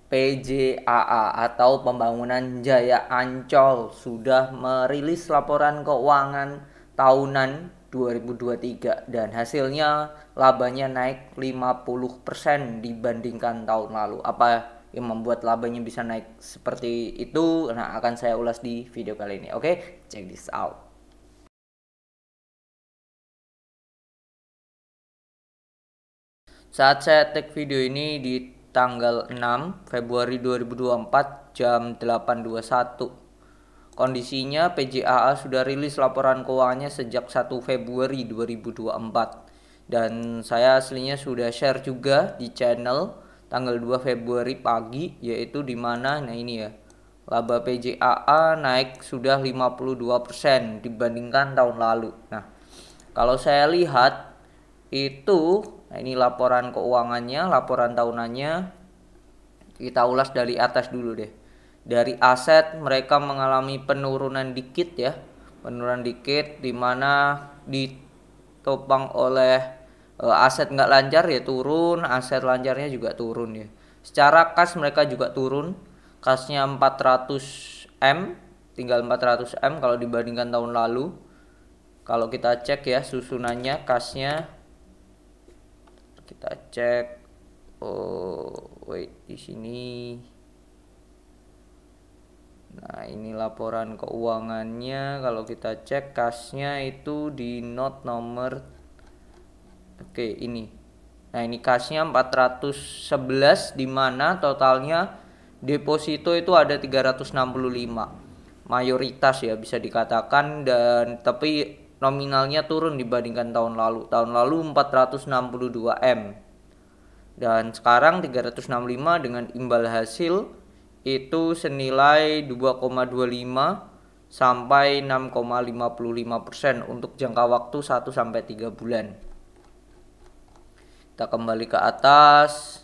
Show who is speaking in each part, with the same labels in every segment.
Speaker 1: PJAA atau Pembangunan Jaya Ancol sudah merilis laporan keuangan tahunan 2023 dan hasilnya labanya naik 50% dibandingkan tahun lalu. Apa yang membuat labanya bisa naik seperti itu? Nah, akan saya ulas di video kali ini. Oke, check this out. Saat saya take video ini di tanggal 6 Februari 2024 jam 8.21. Kondisinya PJAA sudah rilis laporan keuangannya sejak 1 Februari 2024. Dan saya aslinya sudah share juga di channel tanggal 2 Februari pagi, yaitu dimana nah ini ya, laba PJAA naik sudah 52% dibandingkan tahun lalu. Nah, kalau saya lihat itu, nah ini laporan keuangannya, laporan tahunannya. Kita ulas dari atas dulu deh. Dari aset mereka mengalami penurunan dikit ya, penurunan dikit dimana ditopang oleh aset nggak lancar ya turun, aset lancarnya juga turun ya. Secara kas mereka juga turun, kasnya 400 M, tinggal 400 M kalau dibandingkan tahun lalu. Kalau kita cek ya susunannya kasnya, kita cek. Oh, wait, di sini. Nah, ini laporan keuangannya. Kalau kita cek kasnya itu di note nomor. Oke, ini. Nah, ini kasnya 411 di mana totalnya deposito itu ada 365. Mayoritas ya bisa dikatakan, dan tapi nominalnya turun dibandingkan tahun lalu. Tahun lalu 462 M. Dan sekarang 365 dengan imbal hasil itu senilai 2,25 sampai 6,55% untuk jangka waktu 1 sampai 3 bulan. Kita kembali ke atas.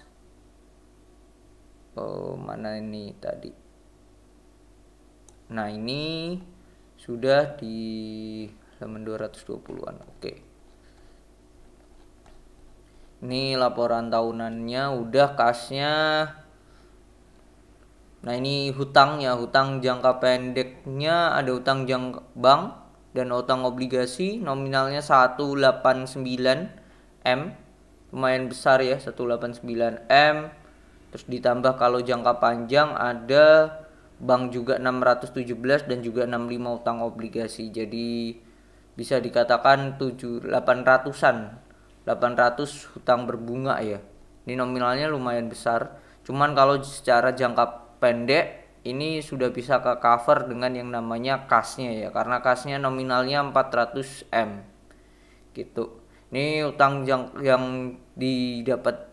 Speaker 1: Oh, mana ini tadi? Nah, ini sudah di halaman 220-an. Oke. Ini laporan tahunannya udah kasnya. Nah, ini hutangnya, hutang jangka pendeknya ada hutang jangka bank dan hutang obligasi nominalnya 189 M. Lumayan besar ya, 189 M. Terus ditambah kalau jangka panjang ada bank juga 617 dan juga 65 hutang obligasi. Jadi bisa dikatakan 800-an. 800 hutang berbunga ya. Ini nominalnya lumayan besar. Cuman kalau secara jangka pendek ini sudah bisa ke cover dengan yang namanya kasnya ya. Karena kasnya nominalnya 400 M. Gitu. Ini utang yang didapat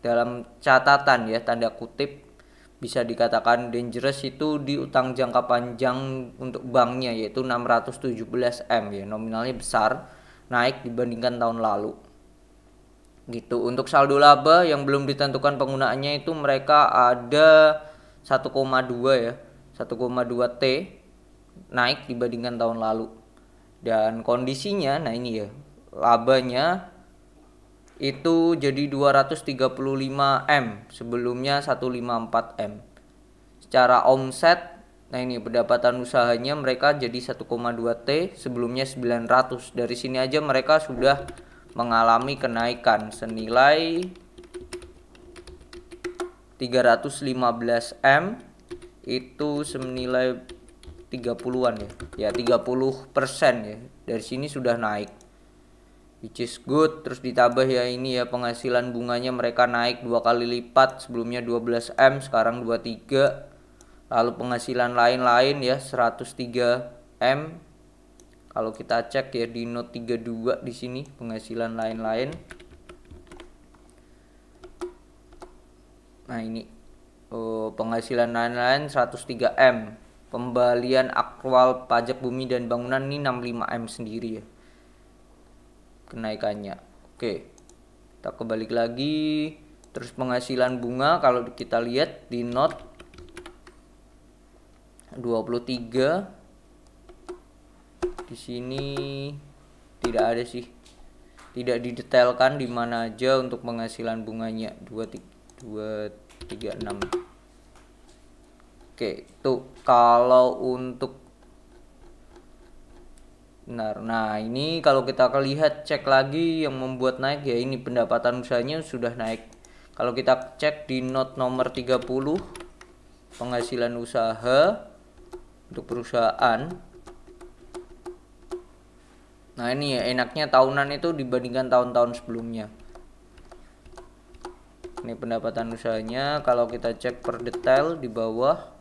Speaker 1: dalam catatan ya, tanda kutip bisa dikatakan dangerous itu di utang jangka panjang untuk banknya, yaitu 617 M ya, nominalnya besar, naik dibandingkan tahun lalu. Gitu. Untuk saldo laba yang belum ditentukan penggunaannya itu mereka ada 1,2 ya, 1,2 T naik dibandingkan tahun lalu. Dan kondisinya nah ini ya, labanya itu jadi 235 M, sebelumnya 154 M. Secara omset, nah ini pendapatan usahanya mereka jadi 1,2 T, sebelumnya 900. Dari sini aja mereka sudah mengalami kenaikan senilai 315 M, itu senilai 30-an ya. Ya 30% ya. Dari sini sudah naik, which is good. Terus ditambah ya ini ya, penghasilan bunganya mereka naik 2 kali lipat, sebelumnya 12 M sekarang 23. Lalu penghasilan lain-lain ya 103 M. Kalau kita cek ya di note 32 di sini penghasilan lain-lain. Nah, ini penghasilan lain-lain 103 M. Pembalian aktual pajak bumi dan bangunan ini 65 M sendiri ya kenaikannya. Oke, kita kembali lagi. Terus penghasilan bunga kalau kita lihat di note 23 di sini tidak ada sih, tidak didetailkan di mana aja untuk penghasilan bunganya. 236 Oke, tuh kalau untuk benar. Nah, ini kalau kita lihat cek lagi yang membuat naik ya ini pendapatan usahanya sudah naik. Kalau kita cek di note nomor 30 penghasilan usaha untuk perusahaan. Nah, ini ya enaknya tahunan itu dibandingkan tahun-tahun sebelumnya. Ini pendapatan usahanya kalau kita cek per detail di bawah.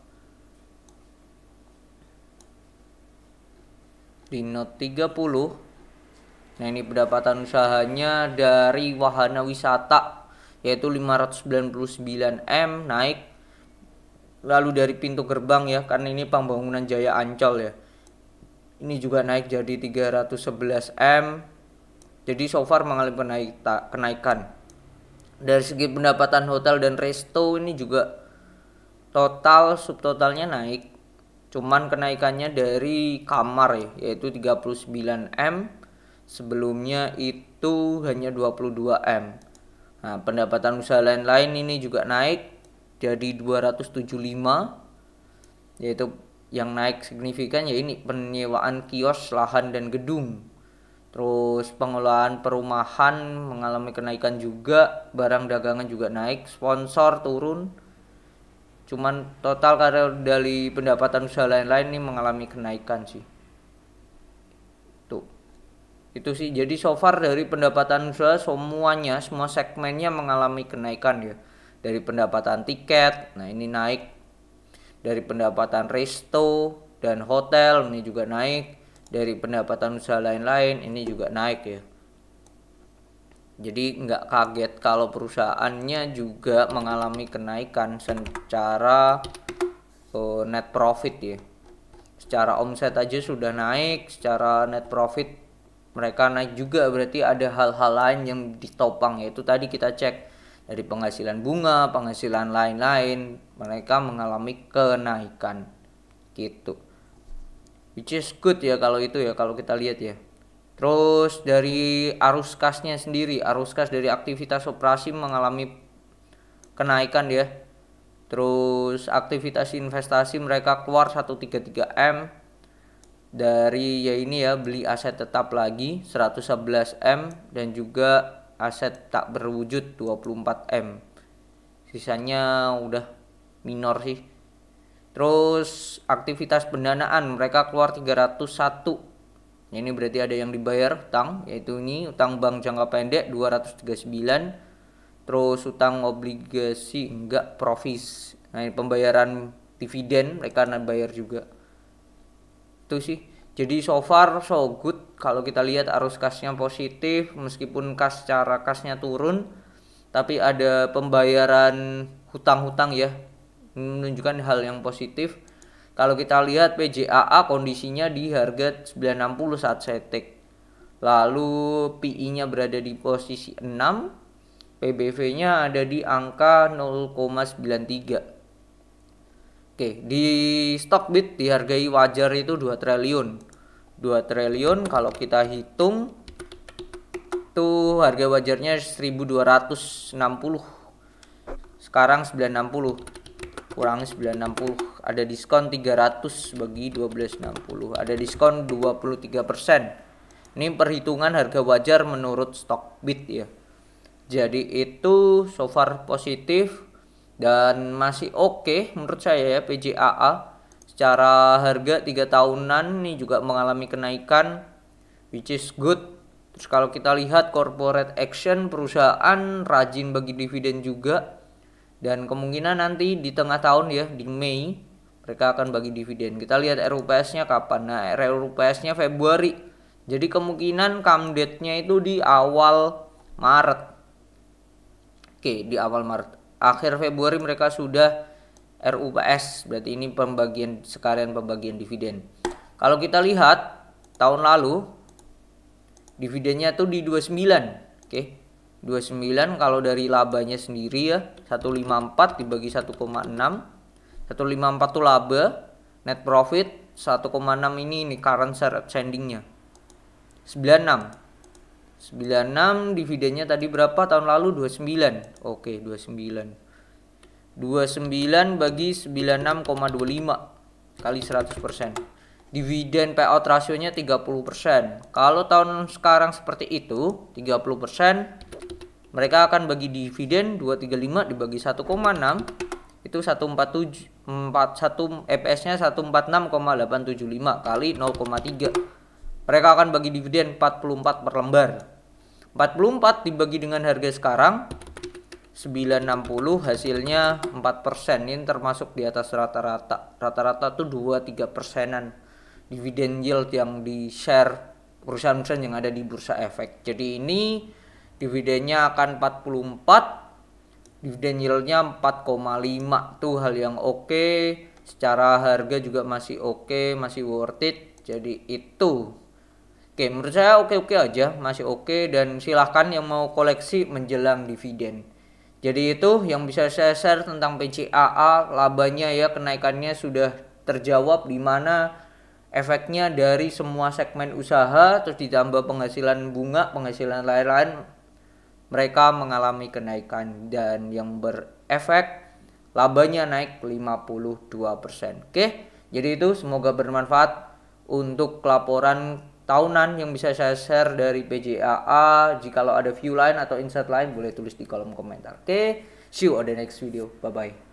Speaker 1: Di note 30. Nah, ini pendapatan usahanya dari wahana wisata yaitu 599 M naik. Lalu dari pintu gerbang ya, karena ini pembangunan Jaya Ancol ya. Ini juga naik jadi 311 M. Jadi so far mengalami kenaikan. Dari segi pendapatan hotel dan resto ini juga total subtotalnya naik. Cuman kenaikannya dari kamar ya, yaitu 39 M. Sebelumnya itu hanya 22 M. Nah, pendapatan usaha lain-lain ini juga naik jadi 275, yaitu yang naik signifikan ya ini penyewaan kios, lahan dan gedung. Terus pengelolaan perumahan mengalami kenaikan juga, barang dagangan juga naik, sponsor turun. Cuman total karena dari pendapatan usaha lain-lain ini mengalami kenaikan sih. Tuh. Itu sih. Jadi so far dari pendapatan usaha semuanya, semua segmennya mengalami kenaikan ya. Dari pendapatan tiket, nah ini naik. Dari pendapatan resto dan hotel ini juga naik. Dari pendapatan usaha lain-lain ini juga naik ya. Jadi nggak kaget kalau perusahaannya juga mengalami kenaikan secara net profit ya. Secara omset aja sudah naik, secara net profit mereka naik juga, berarti ada hal-hal lain yang ditopang, yaitu tadi kita cek dari penghasilan bunga, penghasilan lain-lain, mereka mengalami kenaikan gitu. Which is good ya kalau itu ya, kalau kita lihat ya. Terus dari arus kasnya sendiri, arus kas dari aktivitas operasi mengalami kenaikan ya. Terus aktivitas investasi mereka keluar 133 M dari ya ini ya, beli aset tetap lagi 111 M dan juga aset tak berwujud 24 M. Sisanya udah minor sih. Terus aktivitas pendanaan mereka keluar 301. Ini berarti ada yang dibayar utang, yaitu ini utang bank jangka pendek 239. Terus utang obligasi enggak, provis. Nah, ini pembayaran dividen mereka bayar juga. Itu sih. Jadi so far so good kalau kita lihat arus kasnya positif, meskipun kas secara kasnya turun, tapi ada pembayaran hutang-hutang ya, menunjukkan hal yang positif. Kalau kita lihat PJAA kondisinya di harga 960 saat saya take. Lalu PI-nya berada di posisi 6, PBV-nya ada di angka 0,93. Oke, di Stockbit dihargai wajar itu 2 triliun. 2 triliun kalau kita hitung tuh harga wajarnya 1260. Sekarang 960. Kurang 960, ada diskon 300 bagi 1260, ada diskon 23%. Ini perhitungan harga wajar menurut Stockbit ya. Jadi itu so far positif dan masih oke menurut saya ya PJAA. Secara harga 3 tahunan ini juga mengalami kenaikan, which is good. Terus kalau kita lihat corporate action, perusahaan rajin bagi dividen juga. Dan kemungkinan nanti di tengah tahun ya, di Mei mereka akan bagi dividen. Kita lihat RUPS-nya kapan. Nah, RUPS-nya Februari. Jadi kemungkinan come date-nya itu di awal Maret. Oke, di awal Maret. Akhir Februari mereka sudah RUPS. Berarti ini sekalian pembagian dividen. Kalau kita lihat tahun lalu dividennya tuh di 29. Oke. 29 kalau dari labanya sendiri ya 154 dibagi 1,6. 154 tuh laba, net profit 1,6 ini current share outstandingnya 96. 96 dividennya tadi berapa tahun lalu? 29. Oke, 29. 29 bagi 96,25 kali 100%. Dividen payout rasionya 30%. Kalau tahun sekarang seperti itu, 30%, mereka akan bagi dividen 235 dibagi 1,6 itu 147 EPS-nya 146,875 kali 0,3. Mereka akan bagi dividen 44 per lembar. 44 dibagi dengan harga sekarang 960, hasilnya 4%. Ini termasuk di atas rata-rata. Rata-rata tuh 2-3%-an dividen yield yang di share perusahaan-perusahaan yang ada di bursa efek. Jadi ini dividennya akan 44, dividen yieldnya 4,5, tuh hal yang oke. Secara harga juga masih oke, masih worth it. Jadi itu oke, menurut saya oke-oke aja, masih oke. Dan silahkan yang mau koleksi menjelang dividen. Jadi itu yang bisa saya share tentang PCAA. Labanya ya, kenaikannya sudah terjawab, di mana efeknya dari semua segmen usaha, terus ditambah penghasilan bunga, penghasilan lain-lain, mereka mengalami kenaikan. Dan yang berefek labanya naik 52%. Oke, jadi itu semoga bermanfaat untuk laporan tahunan yang bisa saya share dari PJAA. Jikalau ada view lain atau insight lain, boleh tulis di kolom komentar. Oke, see you on the next video. Bye bye.